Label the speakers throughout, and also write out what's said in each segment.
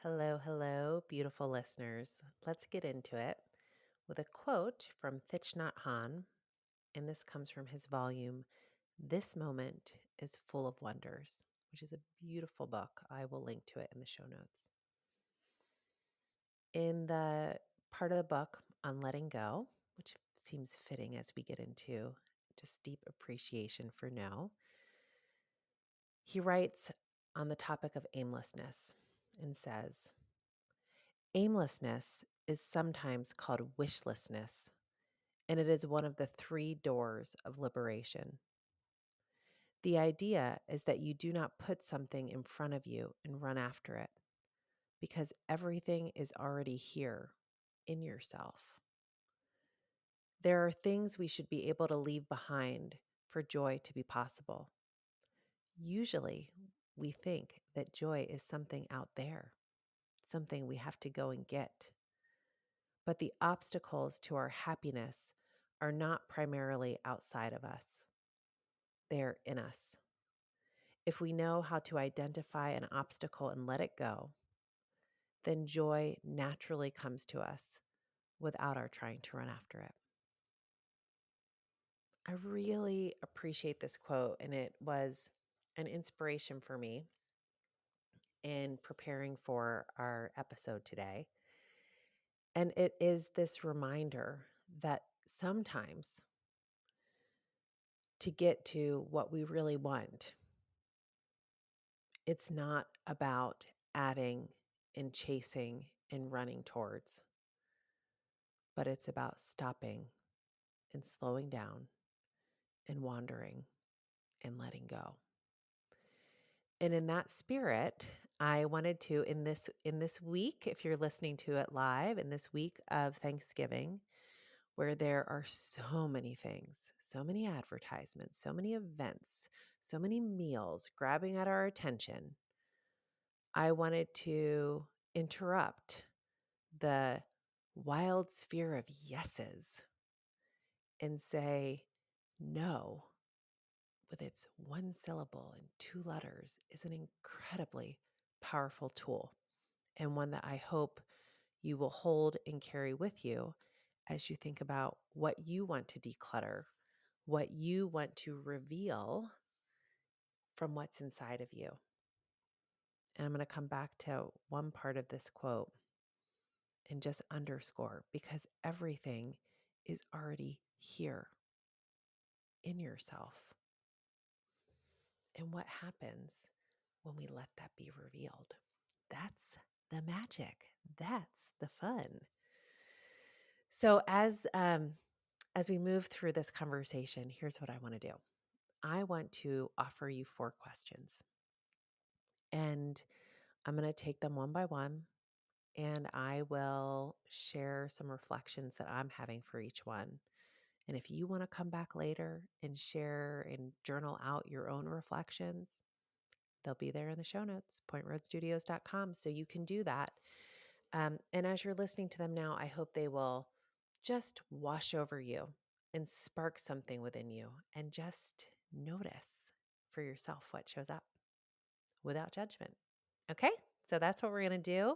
Speaker 1: Hello, hello, beautiful listeners. Let's get into it with a quote from Thich Nhat Hanh, and this comes from his volume, This Moment is Full of Wonders, which is a beautiful book. I will link to it in the show notes. In the part of the book on letting go, which seems fitting as we get into just deep appreciation for now, he writes on the topic of aimlessness and says, aimlessness is sometimes called wishlessness, and it is one of the three doors of liberation. The idea is that you do not put something in front of you and run after it, because everything is already here in yourself. There are things we should be able to leave behind for joy to be possible. Usually, we think that joy is something out there, something we have to go and get. But the obstacles to our happiness are not primarily outside of us, they're in us. If we know how to identify an obstacle and let it go, then joy naturally comes to us without our trying to run after it. I really appreciate this quote, and it was an inspiration for me in preparing for our episode today. And it is this reminder that sometimes to get to what we really want, it's not about adding and chasing and running towards, but it's about stopping and slowing down and wandering and letting go. And in that spirit, I wanted to in this week, if you're listening to it live, in this week of Thanksgiving, where there are so many things, so many advertisements, so many events, so many meals grabbing at our attention, I wanted to interrupt the wild sphere of yeses and say, no, with its one syllable and two letters, is an incredibly powerful tool, and one that I hope you will hold and carry with you as you think about what you want to declutter, what you want to reveal from what's inside of you. And I'm going to come back to one part of this quote and just underscore, because everything is already here in yourself. And what happens when we let that be revealed? That's the magic. That's the fun. So as we move through this conversation, here's what I want to do. I want to offer you 4 questions, and I'm going to take them one by one, and I will share some reflections that I'm having for each one. And if you want to come back later and share and journal out your own reflections, they'll be there in the show notes, pointroadstudios.com. So you can do that. And as you're listening to them now, I hope they will just wash over you and spark something within you, and just notice for yourself what shows up without judgment. Okay, so that's what we're going to do.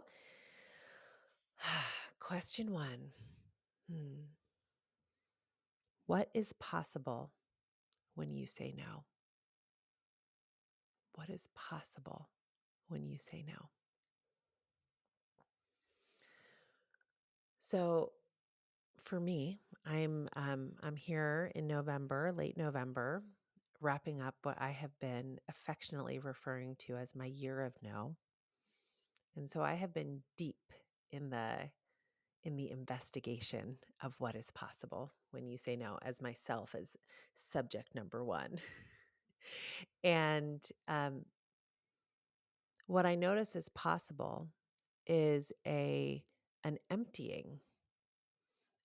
Speaker 1: Question 1. What is possible when you say no? What is possible when you say no? So for me, I'm here in November, late November, wrapping up what I have been affectionately referring to as my year of no. And so I have been deep in the investigation of what is possible when you say no, as myself as subject number 1. And what I notice is possible is an emptying,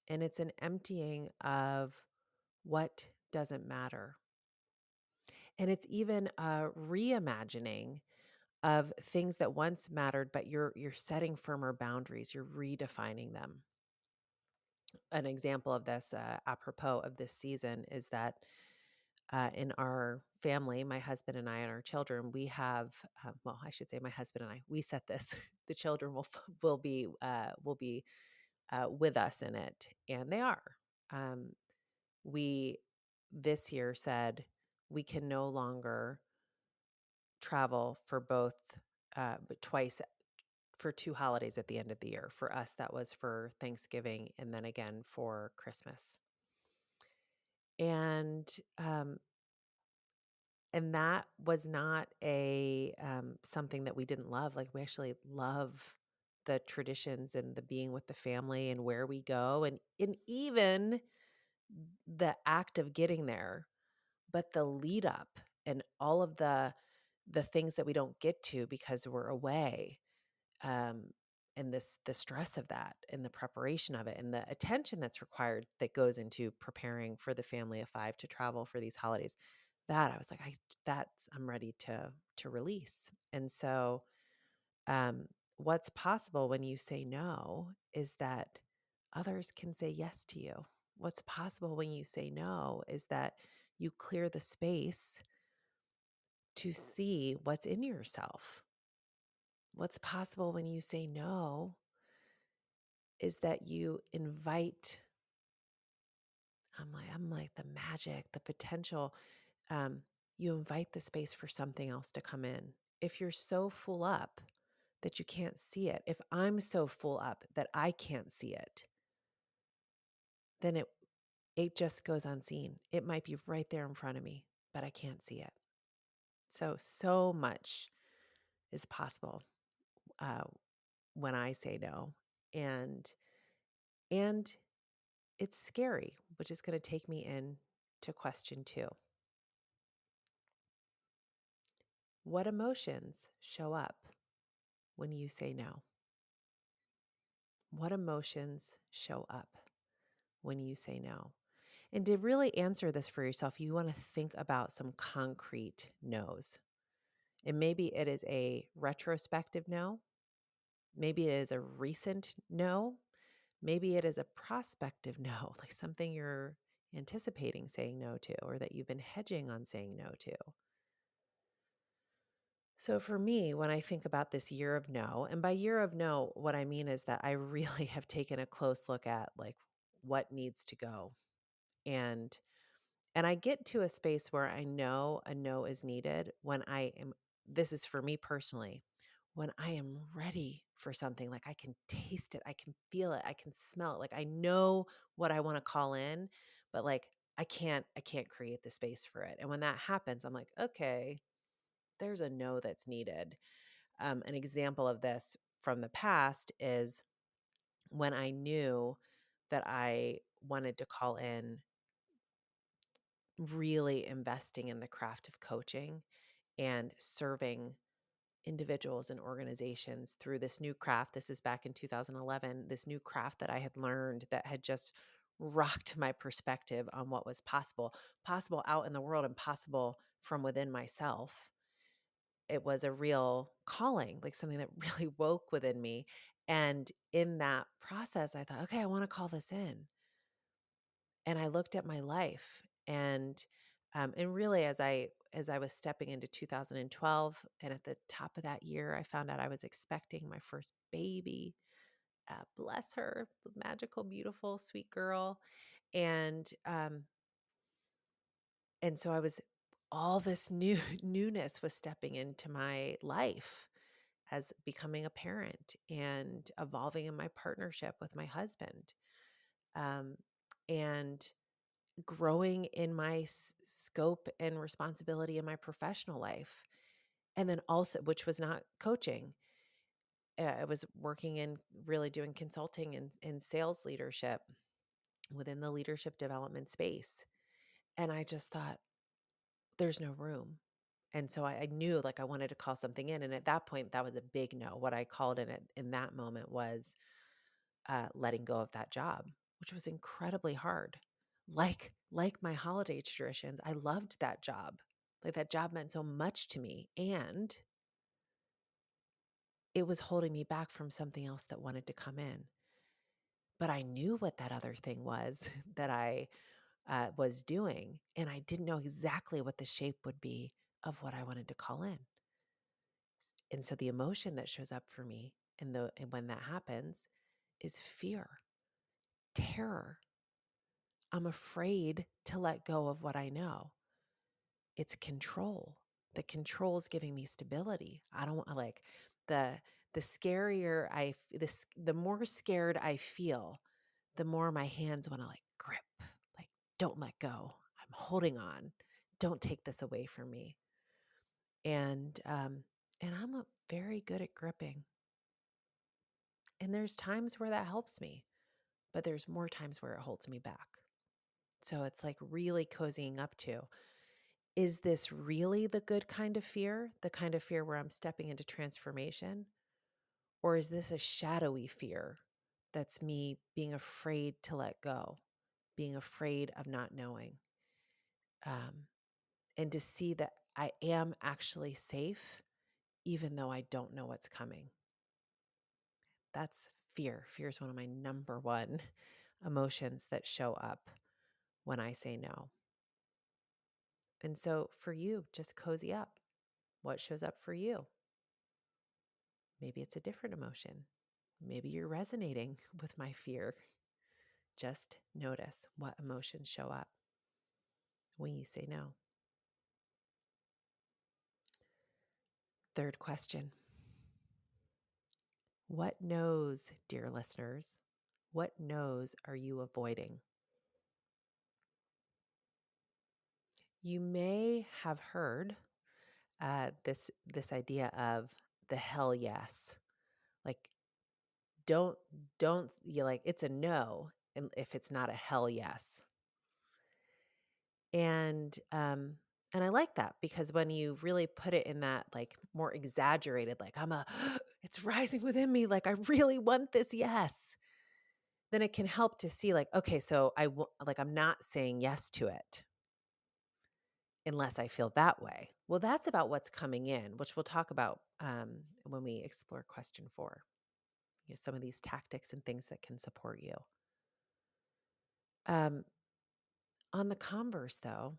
Speaker 1: and it's an emptying of what doesn't matter. And it's even a reimagining of things that once mattered, but you're setting firmer boundaries, you're redefining them. An example of this, apropos of this season, is that in our family, my husband and I and our children, we have, well, I should say my husband and I, we set this. The children will be with us in it, and they are. Um, we this year said we can no longer travel for both, but twice for 2 holidays at the end of the year. For us, that was for Thanksgiving and then again for Christmas. And, um, and that was not something that we didn't love. Like, we actually love the traditions and the being with the family and where we go, and even the act of getting there, but the lead up and all of the things that we don't get to because we're away, um, and the stress of that and the preparation of it and the attention that's required that goes into preparing for the family of 5 to travel for these holidays. That I was like, I'm ready to release. And so, um, what's possible when you say no is that others can say yes to you. What's possible when you say no is that you clear the space to see what's in yourself. What's possible when you say no is that you invite, I'm like the magic, the potential. Um, you invite the space for something else to come in. If you're so full up that you can't see it, if I'm so full up that I can't see it, then it just goes unseen. It might be right there in front of me, but I can't see it. So much is possible uh, when I say no, and and it's scary, which is going to take me in to question 2. What emotions show up when you say no? What emotions show up when you say no? And to really answer this for yourself, you want to think about some concrete no's. And maybe it is a retrospective no. Maybe it is a recent no. Maybe it is a prospective no, like something you're anticipating saying no to or that you've been hedging on saying no to. So for me, when I think about this year of no, and by year of no, what I mean is that I really have taken a close look at like what needs to go. And I get to a space where I know a no is needed when I am, this is for me personally, when I am ready for something, like I can taste it, I can feel it, I can smell it. Like I know what I want to call in, but like I can't create the space for it. And when that happens, I'm like, okay, there's a no that's needed. An example of this from the past is when I knew that I wanted to call in really investing in the craft of coaching and serving individuals and organizations through this new craft. This is back in 2011, this new craft that I had learned that had just rocked my perspective on what was possible out in the world and possible from within myself. It was a real calling, like something that really woke within me. And in that process, I thought, okay, I want to call this in. And I looked at my life and really as I was stepping into 2012 and at the top of that year, I found out I was expecting my first baby. Bless her, magical, beautiful, sweet girl. And and so I was all this new newness was stepping into my life as becoming a parent and evolving in my partnership with my husband, um, and growing in my scope and responsibility in my professional life. And then also, which was not coaching, I was working in really doing consulting and sales leadership within the leadership development space. And I just thought, there's no room. And so I knew like I wanted to call something in. And at that point, that was a big no. What I called in it in that moment was letting go of that job, which was incredibly hard. Like my holiday traditions, I loved that job. Like that job meant so much to me, and it was holding me back from something else that wanted to come in. But I knew what that other thing was that I was doing. And I didn't know exactly what the shape would be of what I wanted to call in. And so the emotion that shows up for me and when that happens is fear, terror. I'm afraid to let go of what I know. It's control. The control is giving me stability. I don't want like the the scarier the more scared I feel, the more my hands want to like grip, like don't let go. I'm holding on. Don't take this away from me. And I'm very good at gripping. And there's times where that helps me, but there's more times where it holds me back. So it's like really cozying up to, is this really the good kind of fear? The kind of fear where I'm stepping into transformation? Or is this a shadowy fear that's me being afraid to let go, being afraid of not knowing? Um, and to see that I am actually safe, even though I don't know what's coming. That's fear. Fear is one of my number one emotions that show up when I say no. And so for you, just cozy up. What shows up for you? Maybe it's a different emotion. Maybe you're resonating with my fear. Just notice what emotions show up when you say no. Third question. What no's, dear listeners, what no's are you avoiding? You may have heard this idea of the hell yes. Like don't you like it's a no if it's not a hell yes. And I like that because when you really put it in that like more exaggerated, like it's rising within me, like I really want this yes, then it can help to see like, okay, so like I'm not saying yes to it unless I feel that way. Well, that's about what's coming in, which we'll talk about when we explore question 4. Some of these tactics and things that can support you. Um, on the converse, though,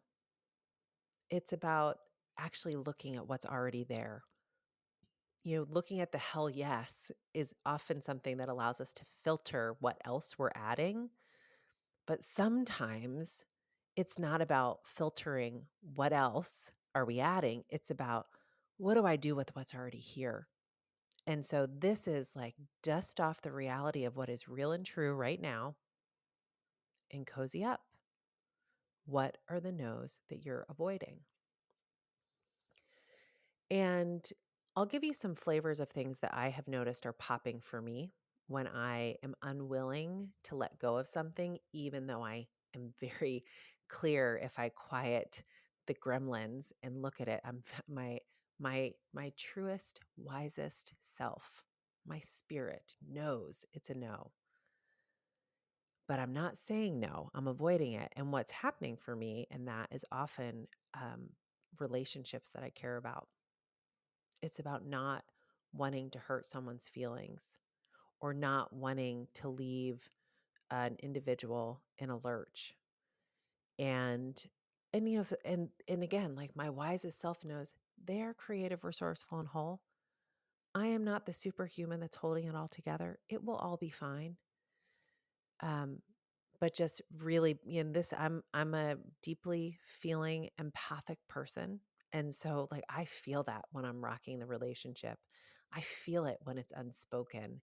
Speaker 1: it's about actually looking at what's already there. Looking at the hell yes is often something that allows us to filter what else we're adding. But sometimes it's not about filtering what else are we adding. It's about what do I do with what's already here? And so this is like dust off the reality of what is real and true right now and cozy up. What are the no's that you're avoiding? And I'll give you some flavors of things that I have noticed are popping for me when I am unwilling to let go of something, even though I am very clear if I quiet the gremlins and look at it, I'm my truest, wisest self. My spirit knows it's a no. But I'm not saying no, I'm avoiding it. And what's happening for me, and that is often um, relationships that I care about. It's about not wanting to hurt someone's feelings or not wanting to leave an individual in a lurch. And and again, like my wisest self knows they are creative, resourceful, and whole. I am not the superhuman that's holding it all together. It will all be fine. Um, but just really, this I'm a deeply feeling empathic person. And so like I feel that when I'm rocking the relationship. I feel it when it's unspoken.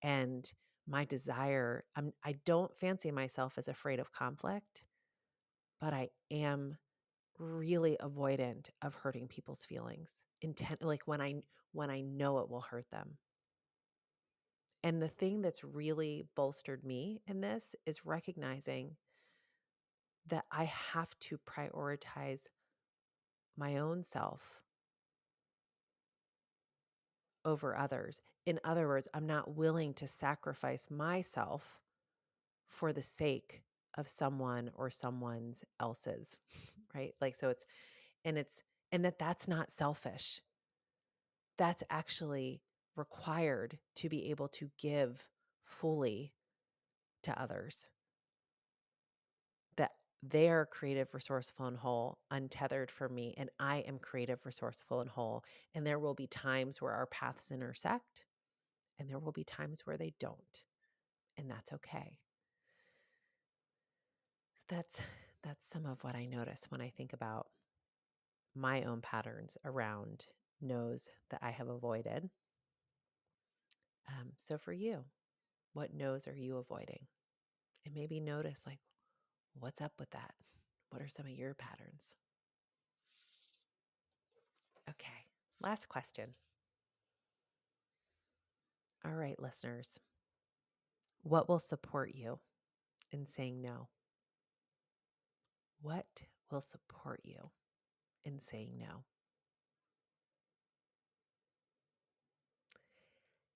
Speaker 1: And my desire, I don't fancy myself as afraid of conflict, but I am really avoidant of hurting people's feelings. Like when I know it will hurt them. And the thing that's really bolstered me in this is recognizing that I have to prioritize my own self over others. In other words, I'm not willing to sacrifice myself for the sake of someone or someone's else's, right? Like, so and that's not selfish. That's actually required to be able to give fully to others. That They are creative, resourceful, and whole, untethered from me, and I am creative, resourceful, and whole. And there will be times where our paths intersect, and there will be times where they don't, and that's okay. That's some of what I notice when I think about my own patterns around no's that I have avoided. So for you, what no's are you avoiding? And maybe notice, like, what's up with that? What are some of your patterns? Okay, last question. All right, listeners, what will support you in saying no? What will support you in saying no?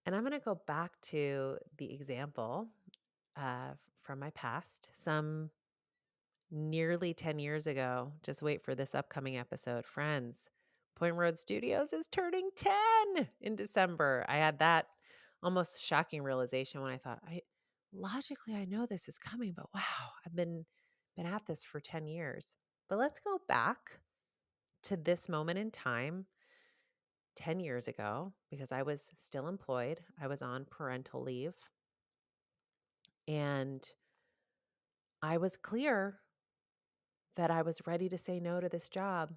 Speaker 1: And I'm going to go back to the example from my past, some nearly 10 years ago. Just wait for this upcoming episode. Friends, Point Road Studios is turning 10 in December. I had that almost shocking realization when I thought, logically I know this is coming, but wow, I've been at this for 10 years. But let's go back to this moment in time 10 years ago, because I was still employed. I was on parental leave, and I was clear that I was ready to say no to this job,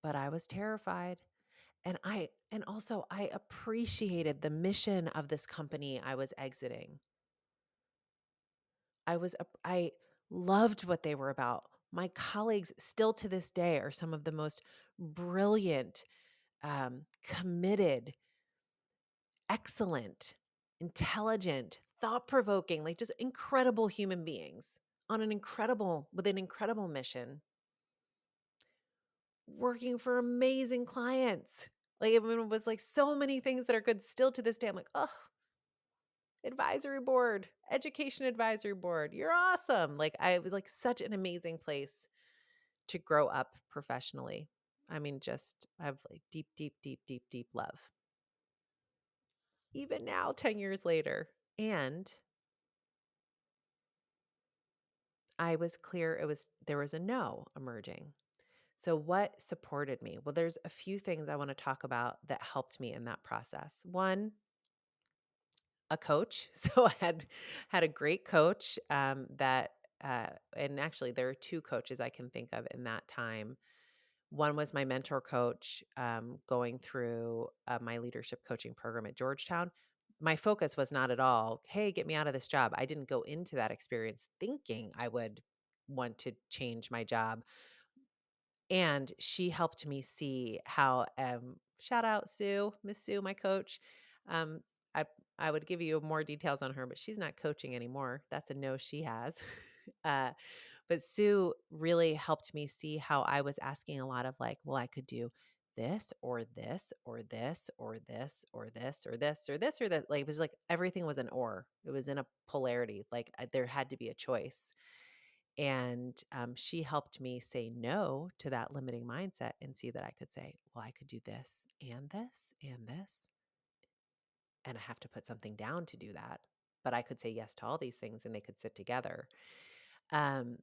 Speaker 1: but I was terrified. And also I appreciated the mission of this company I was exiting. I loved what they were about. My colleagues still to this day are some of the most brilliant, committed, excellent, intelligent, thought-provoking, like just incredible human beings with an incredible mission, working for amazing clients. Like it was like so many things that are good still to this day. I'm like, oh, advisory board, education advisory board. You're awesome. Like I was like such an amazing place to grow up professionally. I mean, just I have like deep, deep, deep, deep, deep love. Even now, 10 years later. And I was clear there was a no emerging. So what supported me? Well, there's a few things I want to talk about that helped me in that process. One, a coach. So I had a great coach and actually there are two coaches I can think of in that time. One was my mentor coach going through my leadership coaching program at Georgetown. My focus was not at all, hey, get me out of this job. I didn't go into that experience thinking I would want to change my job. And she helped me see how, shout out Sue, Miss Sue, my coach. Um, I, I would give you more details on her, but she's not coaching anymore. That's a no she has. uh, but Sue really helped me see how I was asking a lot of like, well, I could do this or this or this or this or this or this or this or that. Like it was like everything was an or. It was in a polarity. Like there had to be a choice. And she helped me say no to that limiting mindset and see that I could say, well, I could do this and this and this. And I have to put something down to do that. But I could say yes to all these things and they could sit together. Um,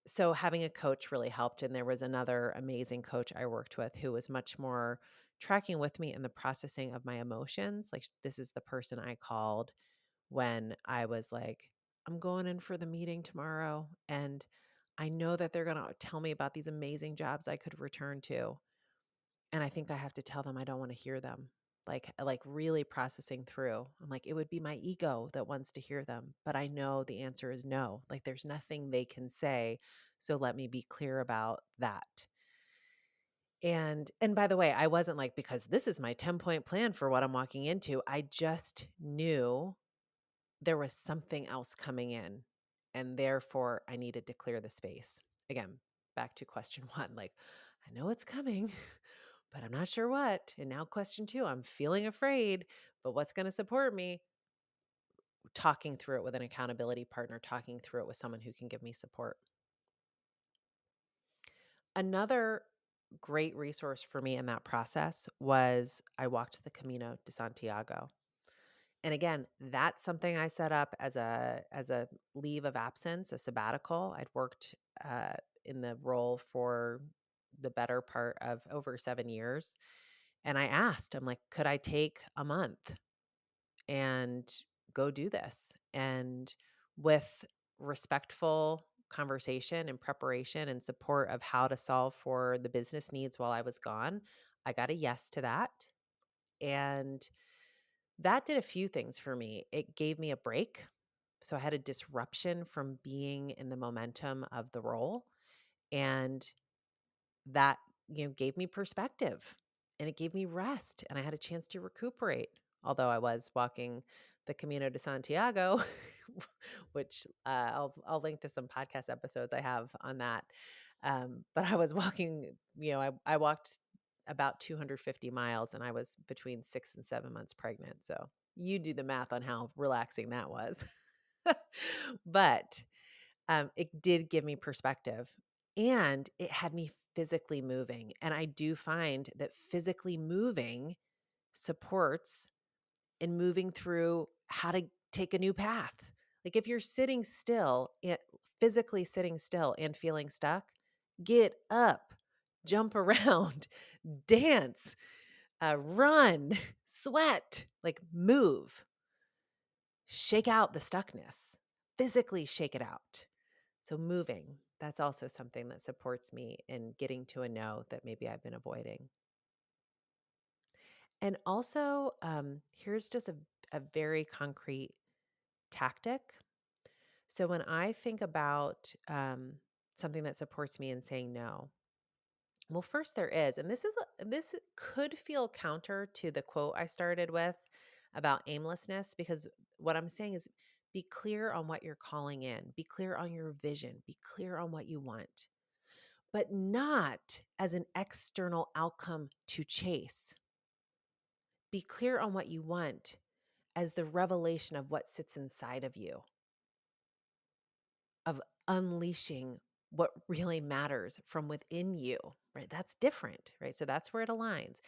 Speaker 1: so having a coach really helped. And there was another amazing coach I worked with who was much more tracking with me in the processing of my emotions. Like this is the person I called when I was like, I'm going in for the meeting tomorrow and I know that they're going to tell me about these amazing jobs I could return to. And I think I have to tell them I don't want to hear them. Like really processing through. I'm like, it would be my ego that wants to hear them, but I know the answer is no. Like there's nothing they can say. So let me be clear about that. And by the way, I wasn't like, because this is my 10-point plan for what I'm walking into. I just knew there was something else coming in, and therefore I needed to clear the space. Again, back to question one, like, I know it's coming, but I'm not sure what. And now question two, I'm feeling afraid, but what's going to support me? Talking through it with an accountability partner, talking through it with someone who can give me support. Another great resource for me in that process was I walked the Camino de Santiago. And again, that's something I set up as a leave of absence, a sabbatical. I'd worked uh, in the role for the better part of over 7 years. And I asked, I'm like, could I take a month and go do this? And with respectful conversation and preparation and support of how to solve for the business needs while I was gone, I got a yes to that. And that did a few things for me. It gave me a break. So I had a disruption from being in the momentum of the role. And that, gave me perspective and it gave me rest and I had a chance to recuperate. Although I was walking the Camino de Santiago, which I'll link to some podcast episodes I have on that. But I was walking, I walked about 250 miles and I was between 6 and 7 months pregnant. So you do the math on how relaxing that was. But it did give me perspective and it had me physically moving. And I do find that physically moving supports in moving through how to take a new path. Like if you're sitting still, physically sitting still and feeling stuck, get up, jump around, dance, run, sweat, like move, shake out the stuckness, physically shake it out. So moving, that's also something that supports me in getting to a no that maybe I've been avoiding. And also, here's just a very concrete tactic. So when I think about something that supports me in saying no, well, first there is, and this could feel counter to the quote I started with about aimlessness, because what I'm saying is be clear on what you're calling in, be clear on your vision, be clear on what you want, but not as an external outcome to chase. Be clear on what you want as the revelation of what sits inside of you, of unleashing what really matters from within you, right? That's different, right? So that's where it aligns.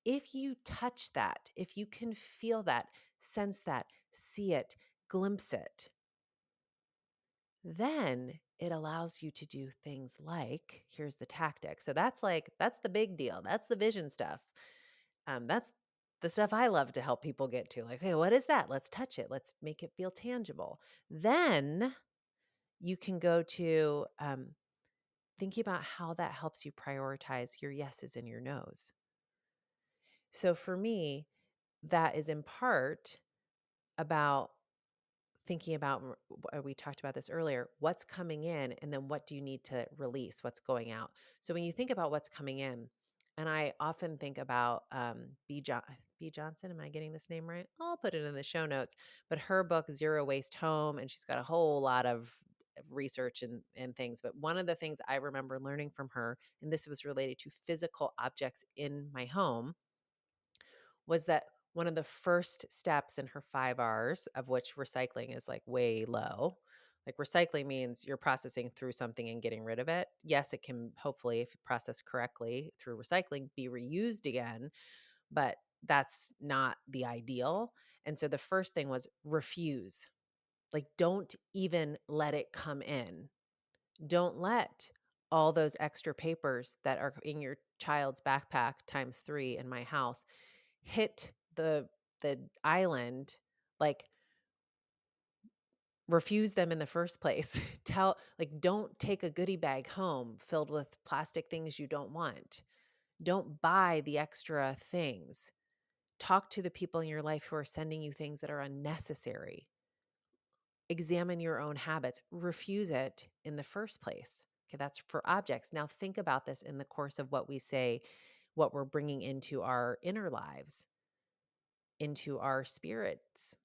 Speaker 1: If you touch that, if you can feel that, sense that, see it, glimpse it, then it allows you to do things like, here's the tactic. So that's the big deal. That's the vision stuff. That's the stuff I love to help people get to. Like, hey, what is that? Let's touch it. Let's make it feel tangible. Then you can go to thinking about how that helps you prioritize your yeses and your nos. So for me, that is in part about thinking about, we talked about this earlier, what's coming in and then what do you need to release, what's going out. So when you think about what's coming in, and I often think about B. Johnson, am I getting this name right? I'll put it in the show notes, but her book, Zero Waste Home, and she's got a whole lot of research and things. But one of the things I remember learning from her, and this was related to physical objects in my home, was that one of the first steps in her 5 R's, of which recycling is like way low. Like recycling means you're processing through something and getting rid of it. Yes, it can hopefully, if processed correctly through recycling, be reused again, but that's not the ideal. And so the first thing was refuse. Like don't even let it come in. Don't let all those extra papers that are in your child's backpack times 3 in my house hit the island. Like refuse them in the first place. Don't take a goodie bag home filled with plastic things you don't want. Don't buy the extra things. Talk to the people in your life who are sending you things that are unnecessary. Examine your own habits. Refuse it in the first place. Okay, that's for objects. Now think about this in the course of what we say, what we're bringing into our inner lives, into our spirits.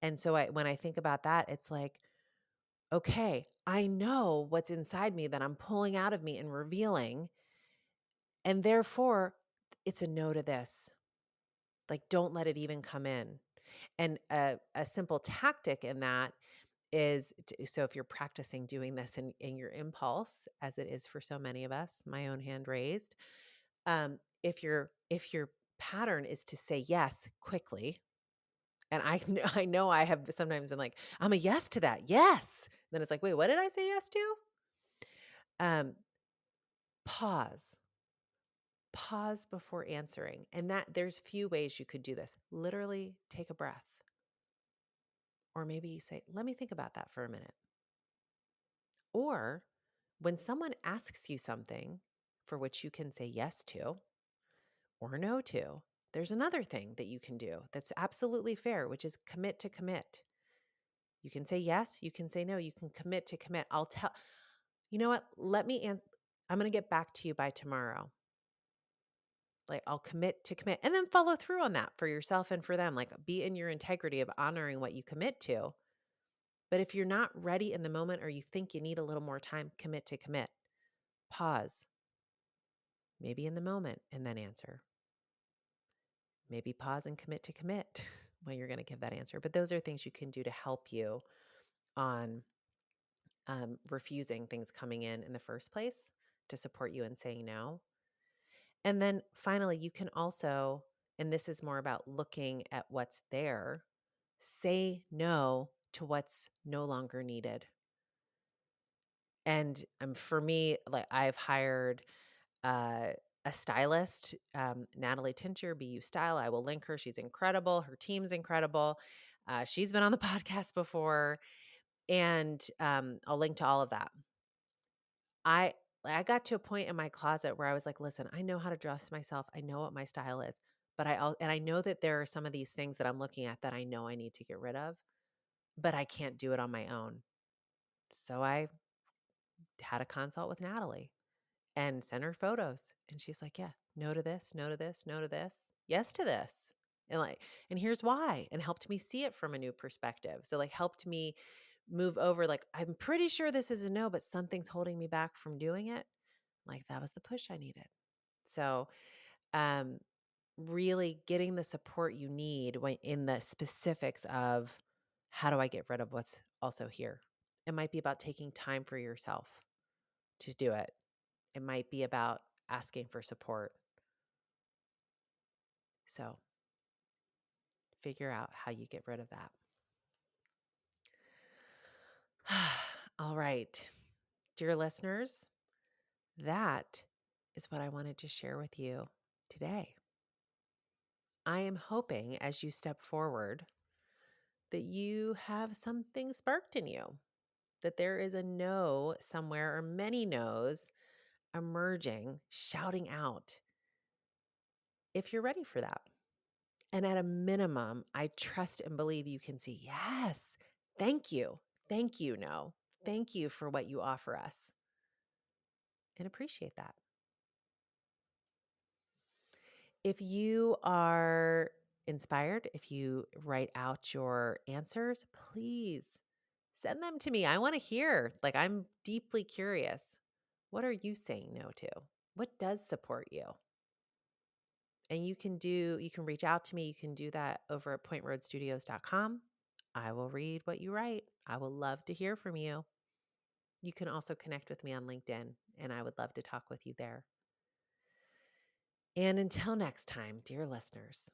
Speaker 1: And so when I think about that, it's like, okay, I know what's inside me that I'm pulling out of me and revealing. And therefore, it's a no to this. Like, don't let it even come in. And a simple tactic in that is so if you're practicing doing this in your impulse, as it is for so many of us, my own hand raised, if your pattern is to say yes quickly, and I know I have sometimes been like, I'm a yes to that. Yes. Then it's like, wait, what did I say yes to? Um, pause. Pause before answering. And that there's few ways you could do this. Literally take a breath. Or maybe say, let me think about that for a minute. Or when someone asks you something for which you can say yes to or no to, there's another thing that you can do that's absolutely fair, which is commit to commit. You can say yes, you can say no, you can commit to commit. I'll tell, you know what? Let me answer. I'm going to get back to you by tomorrow. Like I'll commit to commit and then follow through on that for yourself and for them. Like be in your integrity of honoring what you commit to. But if you're not ready in the moment or you think you need a little more time, commit to commit. Pause, maybe in the moment, and then answer. Maybe pause and commit to commit when you're going to give that answer. But those are things you can do to help you on refusing things coming in the first place to support you in saying no. And then finally, you can also, and this is more about looking at what's there, say no to what's no longer needed. And for me, like I've hired uh, a stylist, Natalie Tincher, BU Style. I will link her. She's incredible. Her team's incredible. She's been on the podcast before, and I'll link to all of that. I got to a point in my closet where I was like, listen, I know how to dress myself. I know what my style is, but I know that there are some of these things that I'm looking at that I know I need to get rid of, but I can't do it on my own. So I had a consult with Natalie and sent her photos. And she's like, yeah, no to this, no to this, no to this, yes to this. And here's why, and helped me see it from a new perspective. So like helped me move over, like, I'm pretty sure this is a no, but something's holding me back from doing it. Like that was the push I needed. So um really getting the support you need when in the specifics of how do I get rid of what's also here. It might be about taking time for yourself to do it. It might be about asking for support. So figure out how you get rid of that. All right, dear listeners, that is what I wanted to share with you today. I am hoping as you step forward that you have something sparked in you, that there is a no somewhere or many no's emerging, shouting out if you're ready for that. And at a minimum, I trust and believe you can see, yes, thank you. Thank you, no. Thank you for what you offer us and appreciate that. If you are inspired, if you write out your answers, please send them to me. I want to hear. Like, I'm deeply curious. What are you saying no to? What does support you? And you can reach out to me. You can do that over at pointroadstudios.com. I will read what you write. I will love to hear from you. You can also connect with me on LinkedIn, and I would love to talk with you there. And until next time, dear listeners,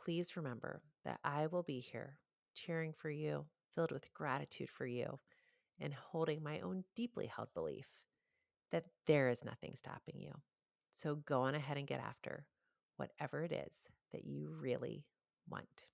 Speaker 1: please remember that I will be here cheering for you, filled with gratitude for you, and holding my own deeply held belief that there is nothing stopping you. So go on ahead and get after whatever it is that you really want.